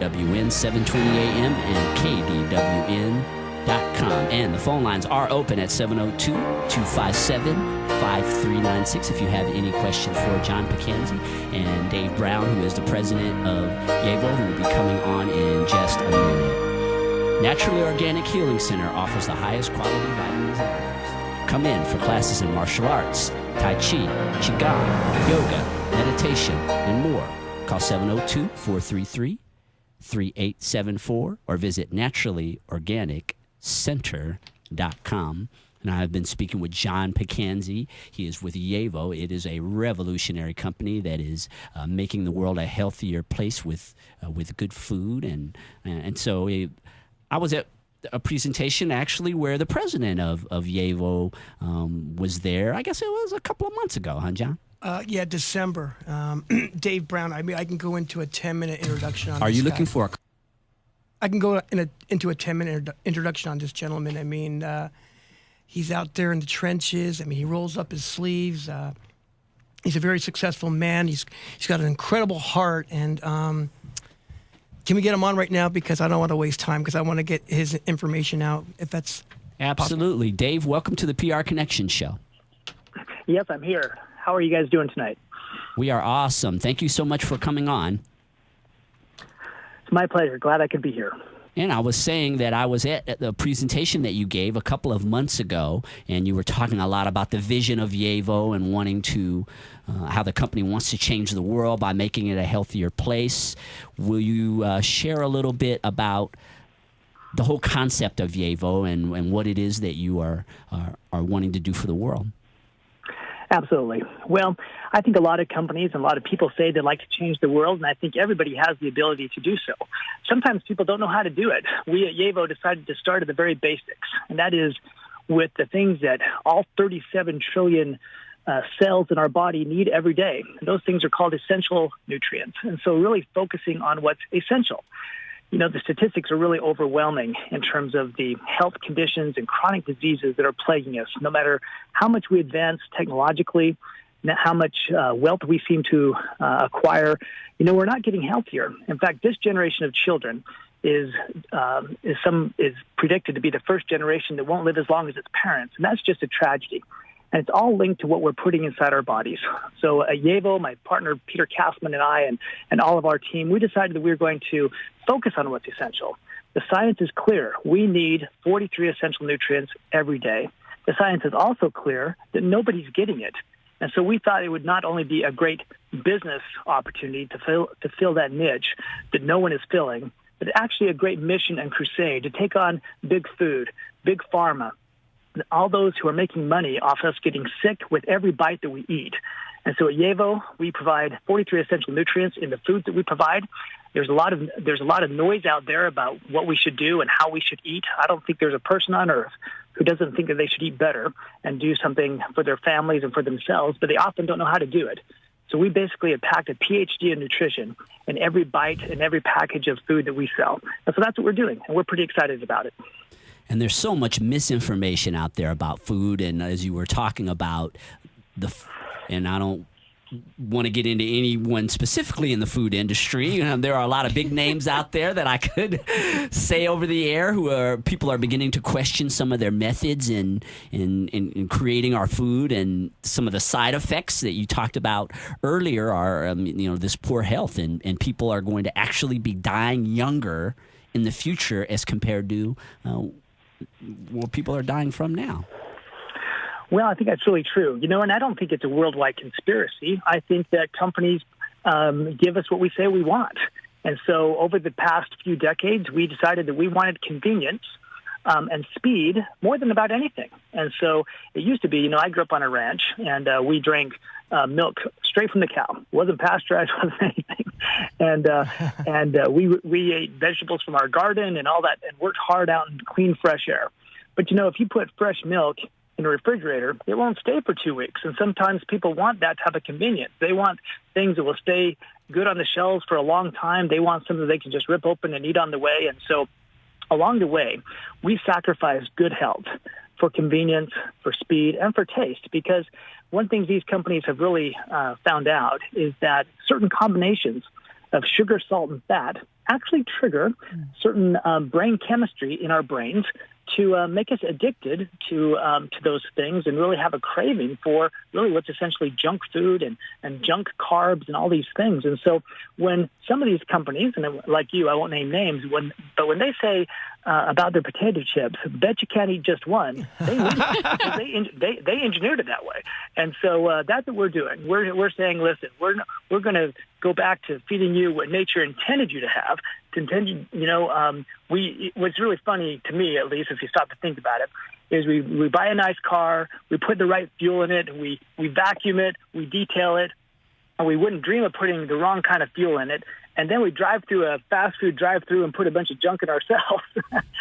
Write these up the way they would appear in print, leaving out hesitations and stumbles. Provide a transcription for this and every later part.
KDWN 720 AM and KDWN.com. And the phone lines are open at 702-257-5396 if you have any questions for John Picanzi and Dave Brown, who is the president of YAVO, who will be coming on in just a minute. Naturally Organic Healing Center offers the highest quality vitamins and herbs. Come in for classes in martial arts, Tai Chi, Qigong, yoga, meditation, and more. Call 702-433-3874 or visit naturallyorganiccenter.com. And I have been speaking with John Picanzi. He is with YAVO. It is a revolutionary company that is making the world a healthier place with good food. And so I was at a presentation actually where the president of YAVO was there. I guess it was a couple of months ago, huh, John? Yeah, December. Dave Brown. I mean, I can go into a 10-minute introduction on. Are this you guy. looking for? I can go into a 10-minute introduction on this gentleman. I mean, he's out there in the trenches. I mean, he rolls up his sleeves. He's a very successful man. He's got an incredible heart. And can we get him on right now? Because I don't want to waste time. Because I want to get his information out. If that's absolutely, possible. Dave. Welcome to the PR Connection Show. Yes, I'm here. How are you guys doing tonight? We are awesome. Thank you so much for coming on. It's my pleasure. Glad I could be here. And I was saying that I was at the presentation that you gave a couple of months ago, and you were talking a lot about the vision of YAVO and wanting to, how the company wants to change the world by making it a healthier place. Will you share a little bit about the whole concept of YAVO and what it is that you are wanting to do for the world? Absolutely. Well, I think a lot of companies and a lot of people say they'd like to change the world, and I think everybody has the ability to do so. Sometimes people don't know how to do it. We at YAVO decided to start at the very basics, and that is with the things that all 37 trillion cells in our body need every day. And those things are called essential nutrients, and so really focusing on what's essential. You know, the statistics are really overwhelming in terms of the health conditions and chronic diseases that are plaguing us. No matter how much we advance technologically, how much wealth we seem to acquire, you know, we're not getting healthier. In fact, this generation of children is predicted to be the first generation that won't live as long as its parents, and that's just a tragedy. And it's all linked to what we're putting inside our bodies. So at YAVO, my partner Peter Kassman and I and all of our team, we decided that we were going to focus on what's essential. The science is clear. We need 43 essential nutrients every day. The science is also clear that nobody's getting it. And so we thought it would not only be a great business opportunity to fill that niche that no one is filling, but actually a great mission and crusade to take on big food, big pharma, all those who are making money off us getting sick with every bite that we eat. And so at YAVO, we provide 43 essential nutrients in the foods that we provide. There's a lot of noise out there about what we should do and how we should eat. I don't think there's a person on earth who doesn't think that they should eat better and do something for their families and for themselves, but they often don't know how to do it. So we basically have packed a PhD in nutrition in every bite and every package of food that we sell. And so that's what we're doing, and we're pretty excited about it. And there's so much misinformation out there about food, and as you were talking about and I don't want to get into anyone specifically in the food industry. There are a lot of big names out there that I could say over the air people are beginning to question some of their methods in creating our food, and some of the side effects that you talked about earlier are this poor health, and people are going to actually be dying younger in the future as compared to what people are dying from now. Well, I think that's really true. And I don't think it's a worldwide conspiracy. I think that companies give us what we say we want. And so over the past few decades, we decided that we wanted convenience and speed more than about anything. And so it used to be, I grew up on a ranch, and we drank milk straight from the cow. It wasn't pasteurized, wasn't anything. And we ate vegetables from our garden and all that, and worked hard out in clean, fresh air. But, if you put fresh milk in a refrigerator, it won't stay for 2 weeks. And sometimes people want that type of convenience. They want things that will stay good on the shelves for a long time. They want something they can just rip open and eat on the way. And so along the way, we sacrifice good health for convenience, for speed, and for taste. Because one thing these companies have really found out is that certain combinations of sugar, salt, and fat actually trigger certain brain chemistry in our brains to make us addicted to those things and really have a craving for really what's essentially junk food and junk carbs and all these things. And so when some of these companies, and like you, I won't name names, but when they say about their potato chips, bet you can't eat just one, they engineered it that way. And so that's what we're doing. We're saying, listen, we're going to go back to feeding you what nature intended you to have. What's really funny to me, at least, if you stop to think about it, is we buy a nice car, we put the right fuel in it, we vacuum it, we detail it, and we wouldn't dream of putting the wrong kind of fuel in it. And then we drive through a fast food drive-through and put a bunch of junk in ourselves.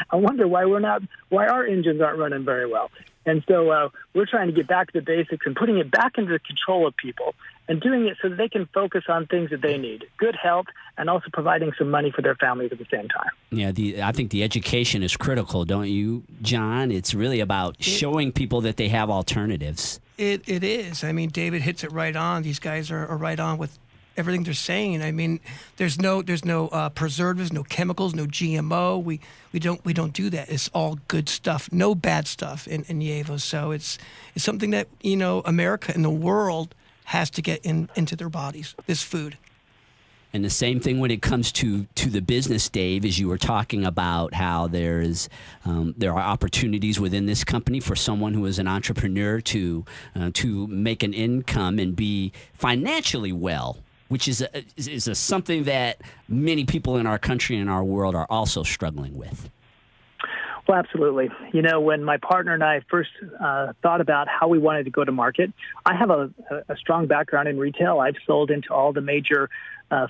I wonder why our engines aren't running very well. And so we're trying to get back to the basics and putting it back into the control of people and doing it so that they can focus on things that they need, good health, and also providing some money for their families at the same time. Yeah, I think the education is critical, don't you, John? It's really about showing people that they have alternatives. It is. I mean, David hits it right on. These guys are right on with everything they're saying. I mean, there's no preservatives, no chemicals, no GMO. We don't do that. It's all good stuff, no bad stuff in Yevo. So it's something that America and the world has to get into their bodies. This food. And the same thing when it comes to the business, Dave, as you were talking about how there are opportunities within this company for someone who is an entrepreneur to make an income and be financially well, which is something that many people in our country and our world are also struggling with. Well, absolutely. When my partner and I first thought about how we wanted to go to market, I have a strong background in retail. I've sold into all the major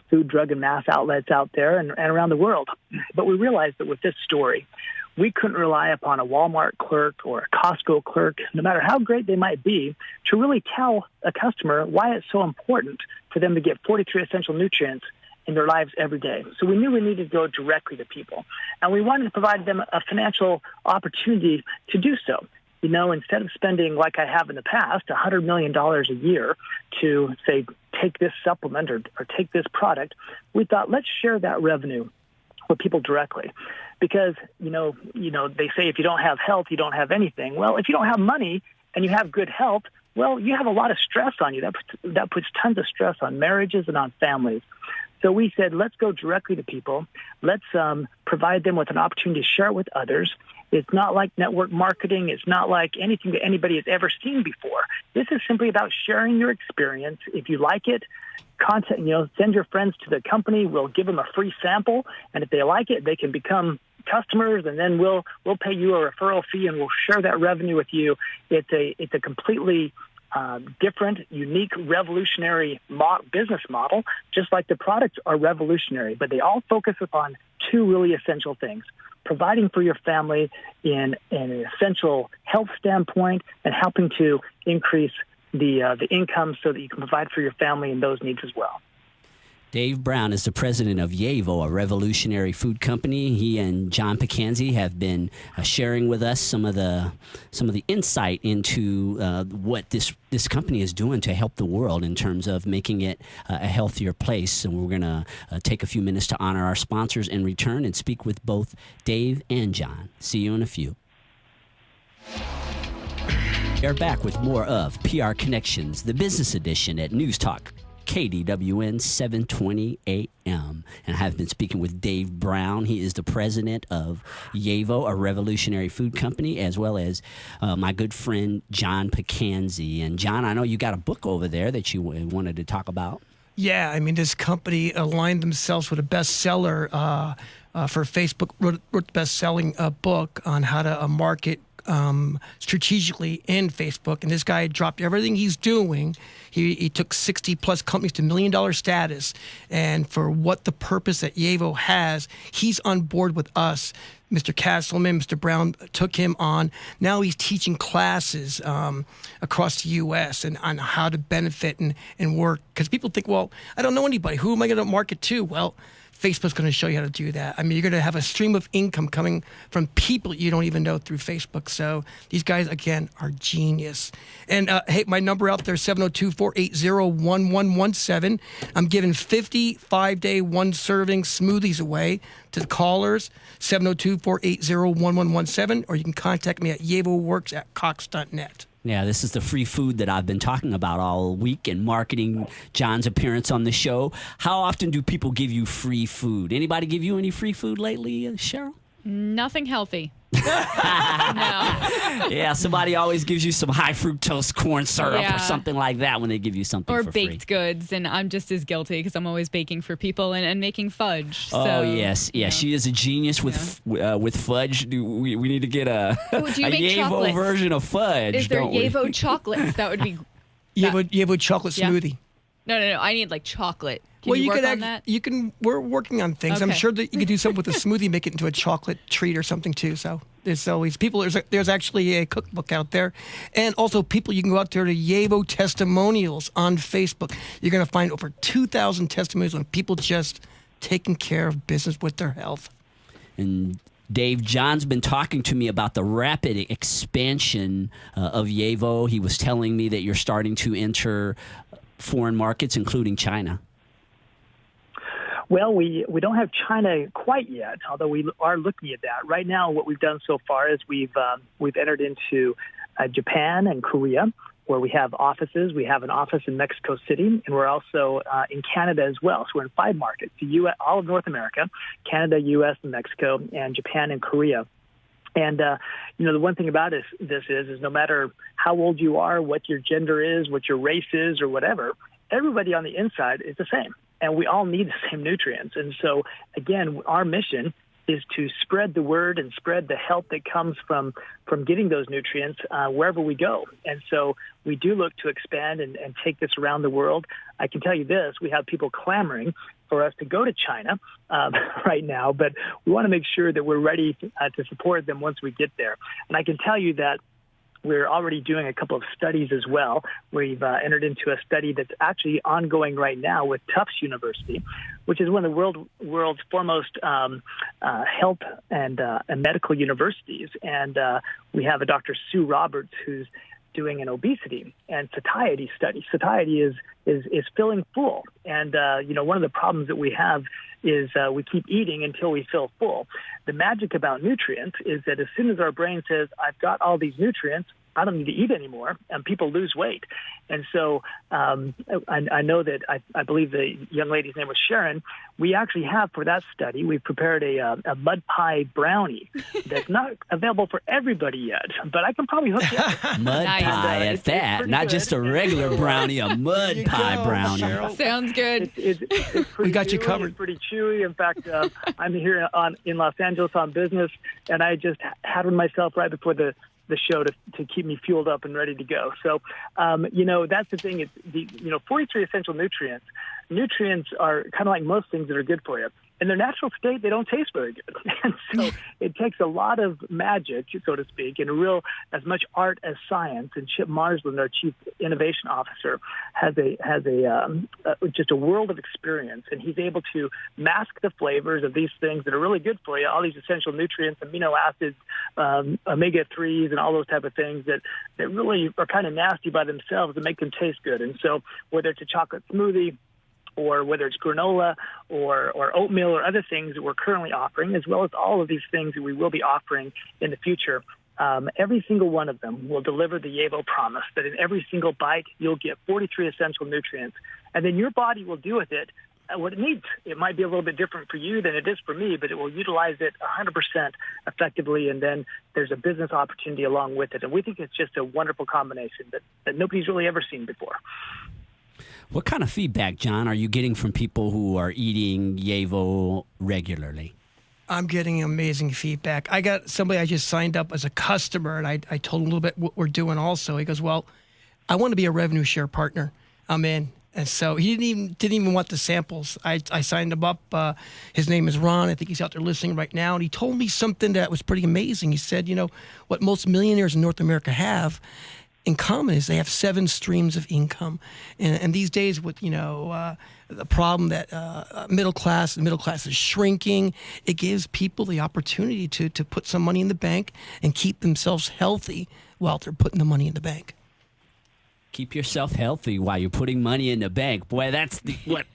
food, drug, and mass outlets out there and around the world. But we realized that with this story, we couldn't rely upon a Walmart clerk or a Costco clerk, no matter how great they might be, to really tell a customer why it's so important for them to get 43 essential nutrients in their lives every day. So we knew we needed to go directly to people. And we wanted to provide them a financial opportunity to do so. Instead of spending, like I have in the past, $100 million a year to, say, take this supplement or take this product, we thought, let's share that revenue with people directly. Because, they say if you don't have health, you don't have anything. Well, if you don't have money and you have good health, well, you have a lot of stress on you. That puts tons of stress on marriages and on families. So we said, let's go directly to people. Let's provide them with an opportunity to share it with others. It's not like network marketing. It's not like anything that anybody has ever seen before. This is simply about sharing your experience. If you like it, send your friends to the company. We'll give them a free sample. And if they like it, they can become customers, and then we'll pay you a referral fee, and we'll share that revenue with you. It's a completely different, unique, revolutionary business model, just like the products are revolutionary, but they all focus upon two really essential things: providing for your family in an essential health standpoint and helping to increase the income so that you can provide for your family and those needs as well. Dave Brown is the president of Yevo, a revolutionary food company. He and John Picanzi have been sharing with us some of the insight into what this company is doing to help the world in terms of making it a healthier place. And we're going to take a few minutes to honor our sponsors and return and speak with both Dave and John. See you in a few. We're back with more of PR Connections, the business edition at News Talk KDWN 720 AM. And I have been speaking with Dave Brown. He is the president of Yevo, a revolutionary food company, as well as my good friend John Picanzi. And John, I know you got a book over there that you wanted to talk about. Yeah, I mean, this company aligned themselves with a bestseller for Facebook, wrote the best-selling book on how to market strategically in Facebook. And this guy dropped everything he's doing. He took 60-plus companies to $1 million status. And for what the purpose that Yevo has, he's on board with us. Mr. Castleman, Mr. Brown took him on. Now he's teaching classes across the U.S. and on how to benefit and work. Because people think, well, I don't know anybody. Who am I going to market to? Well, Facebook's going to show you how to do that. I mean, you're going to have a stream of income coming from people you don't even know through Facebook. So these guys, again, are genius. And hey, my number out there, 702-480-1117. I'm giving 50 5-day, one-serving smoothies away to the callers, 702-480-1117, or you can contact me at yavoworks@cox.net. Yeah, this is the free food that I've been talking about all week and marketing John's appearance on the show. How often do people give you free food? Anybody give you any free food lately, Cheryl? Nothing healthy. No. Yeah, somebody always gives you some high fructose corn syrup Yeah. or something like that when they give you something Or for baked free. goods, and I'm just as guilty because I'm always baking for people and making fudge. Oh, so, yes. Yeah, she is a genius with fudge. We need to get a Oh, do you make Yavo chocolates? version of fudge, Is there don't we? Yavo chocolates? That would be... Yavo chocolate Yeah. smoothie. No. I need like chocolate. Can you work could on that? You can. We're working on things. I'm Okay. sure that you could do something with a smoothie, make it into a chocolate treat or something too. So there's always people. There's actually a cookbook out there, and also people. You can go out there to Yavo testimonials on Facebook. You're going to find over 2,000 testimonials on people just taking care of business with their health. And Dave, John's been talking to me about the rapid expansion of Yavo. He was telling me that you're starting to enter foreign markets, including China. Well, we don't have China quite yet, although we are looking at that. Right now, what we've done so far is we've entered into Japan and Korea, where we have offices. We have an office in Mexico City, and we're also in Canada as well. So we're in 5 markets, the U.S., all of North America, Canada, U.S., and Mexico, and Japan and Korea. And, the one thing about this is no matter how old you are, what your gender is, what your race is, or whatever, everybody on the inside is the same. And we all need the same nutrients. And so, again, our mission is to spread the word and spread the help that comes from getting those nutrients wherever we go. And so we do look to expand and take this around the world. I can tell you this, we have people clamoring for us to go to China right now, but we want to make sure that we're ready to support them once we get there. And I can tell you that we're already doing a couple of studies as well. We've entered into a study that's actually ongoing right now with Tufts University, which is one of the world's foremost health and medical universities. And we have a Dr. Sue Roberts who's doing an obesity and satiety study. Satiety is feeling full. And, one of the problems that we have is we keep eating until we feel full. The magic about nutrients is that as soon as our brain says, I've got all these nutrients, I don't need to eat anymore, and people lose weight. And so I know that I believe the young lady's name was Sharon. We actually have, for that study, we've prepared a mud pie brownie that's not available for everybody yet, but I can probably hook you up. Mud Nice. pie at that, not good. just a regular brownie, a mud pie brownie. Sounds good. It's pretty We got you chewy, covered. It's pretty chewy. In fact, I'm here in Los Angeles on business, and I just had one myself right before the show to keep me fueled up and ready to go. So, that's the thing. It's 43 essential nutrients. Nutrients are kind of like most things that are good for you. In their natural state, they don't taste very good. And so it takes a lot of magic, so to speak, and as much art as science. And Chip Marsland, our chief innovation officer, has just a world of experience, and he's able to mask the flavors of these things that are really good for you, all these essential nutrients, amino acids, omega-3s, and all those type of things that really are kind of nasty by themselves and make them taste good. And so whether it's a chocolate smoothie, or whether it's granola or oatmeal or other things that we're currently offering, as well as all of these things that we will be offering in the future, every single one of them will deliver the Yavo promise that in every single bite, you'll get 43 essential nutrients. And then your body will do with it what it needs. It might be a little bit different for you than it is for me, but it will utilize it 100% effectively, and then there's a business opportunity along with it. And we think it's just a wonderful combination that nobody's really ever seen before. What kind of feedback, John, are you getting from people who are eating Yavo regularly? I'm getting amazing feedback. I got somebody I just signed up as a customer, and I told him a little bit what we're doing also. He goes, well, I want to be a revenue share partner. I'm in. And so he didn't even want the samples. I signed him up. His name is Ron. I think he's out there listening right now. And he told me something that was pretty amazing. He said, what most millionaires in North America have in common is they have 7 streams of income. And these days with, the problem that the middle class is shrinking, it gives people the opportunity to put some money in the bank and keep themselves healthy while they're putting the money in the bank. Keep yourself healthy while you're putting money in the bank. Boy, that's what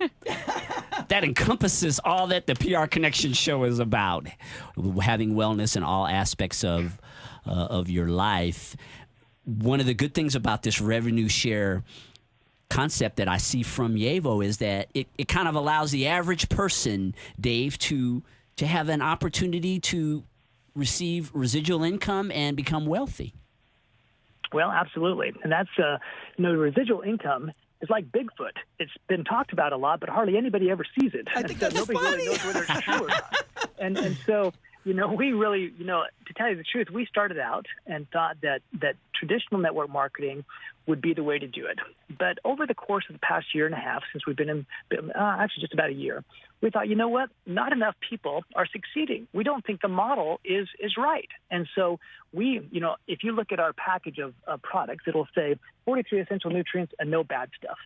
that encompasses all that the PR Connection show is about. Having wellness in all aspects of your life. One of the good things about this revenue share concept that I see from Yevo is that it kind of allows the average person, Dave, to have an opportunity to receive residual income and become wealthy. Well, absolutely. And that's, residual income is like Bigfoot. It's been talked about a lot, but hardly anybody ever sees it. I think that's Nobody funny. really knows whether it's true or not. And so, we really, to tell you the truth, we started out and thought that traditional network marketing would be the way to do it. But over the course of the past year and a half, since we've been in, actually just about a year, we thought, not enough people are succeeding. We don't think the model is right. And so we, if you look at our package of products, it'll say 43 essential nutrients and no bad stuff.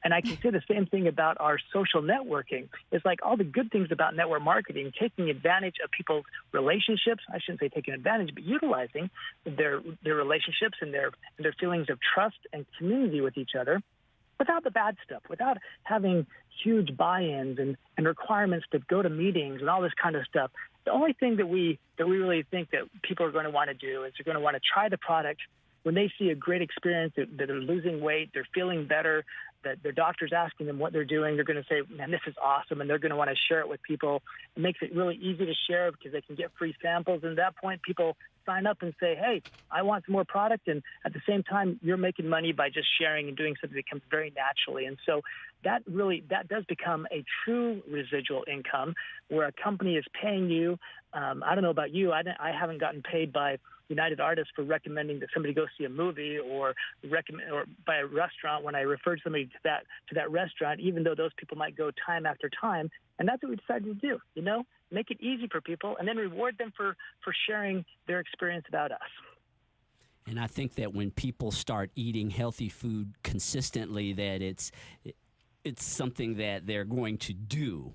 And I can say the same thing about our social networking. It's like all the good things about network marketing, taking advantage of people's relationships. I shouldn't say taking advantage, but utilizing their relationships and their feelings of trust and community with each other without the bad stuff, without having huge buy-ins and requirements to go to meetings and all this kind of stuff. The only thing that we really think that people are going to want to do is they're going to want to try the product. When they see a great experience, that they're losing weight, they're feeling better, that their doctor's asking them what they're doing, they're going to say, man, this is awesome, and they're going to want to share it with people. It makes it really easy to share because they can get free samples. And at that point, people sign up and say, hey, I want some more product. And at the same time, you're making money by just sharing and doing something that comes very naturally. And so that does become a true residual income where a company is paying you. I don't know about you. I haven't gotten paid by United Artists for recommending that somebody go see a movie or by a restaurant when I referred somebody to that restaurant, even though those people might go time after time. And that's what we decided to do, make it easy for people and then reward them for sharing their experience about us. And I think that when people start eating healthy food consistently, that it's something that they're going to do.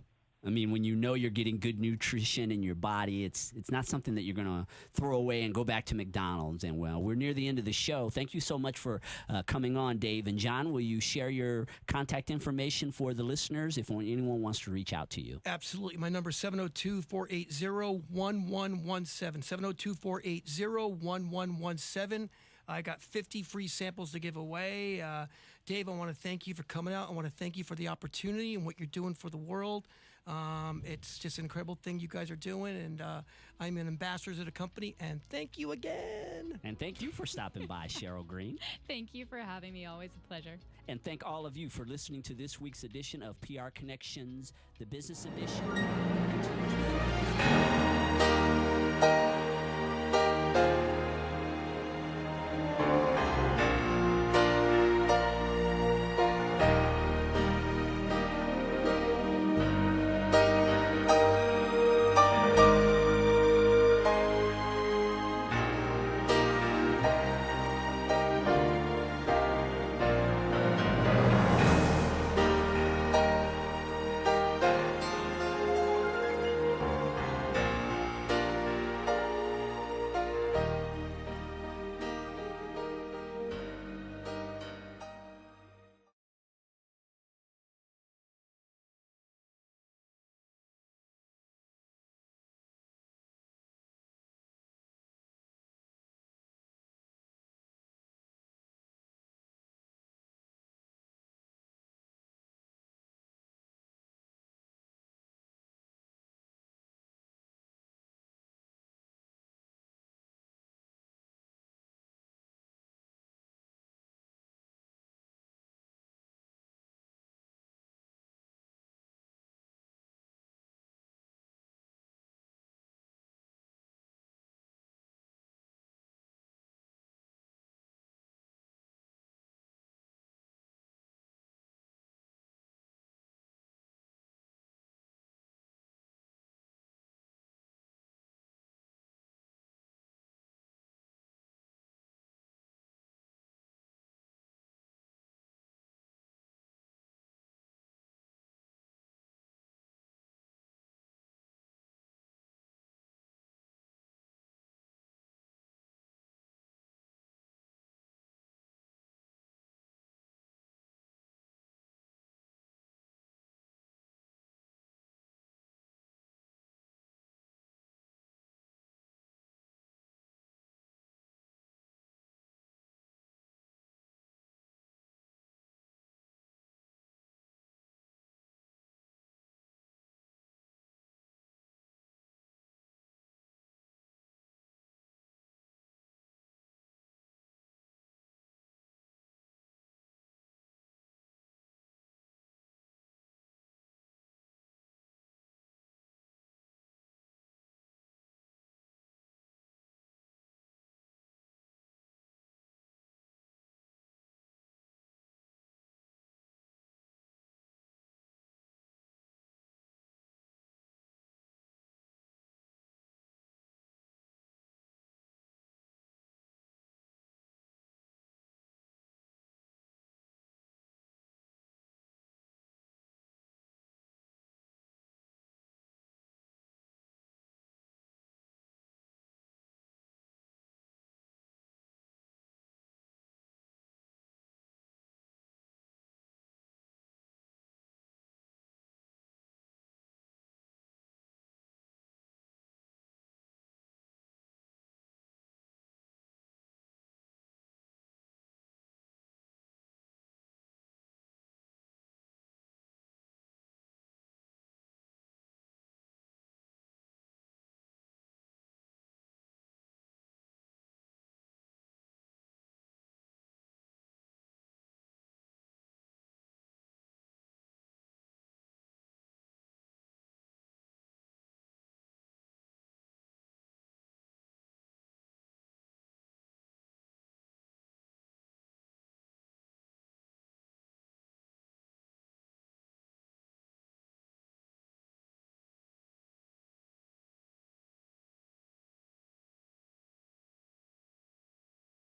I mean, when you're getting good nutrition in your body, it's not something that you're going to throw away and go back to McDonald's. And, well, we're near the end of the show. Thank you so much for coming on, Dave. And, John, will you share your contact information for the listeners if anyone wants to reach out to you? Absolutely. My number is 702-480-1117, 702-480-1117. I got 50 free samples to give away. Dave, I want to thank you for coming out. I want to thank you for the opportunity and what you're doing for the world. It's just an incredible thing you guys are doing, and I'm an ambassador to the company, and thank you again. And thank you for stopping by, Cheryl Green. Thank you for having me. Always a pleasure. And thank all of you for listening to this week's edition of PR Connections, the Business Edition.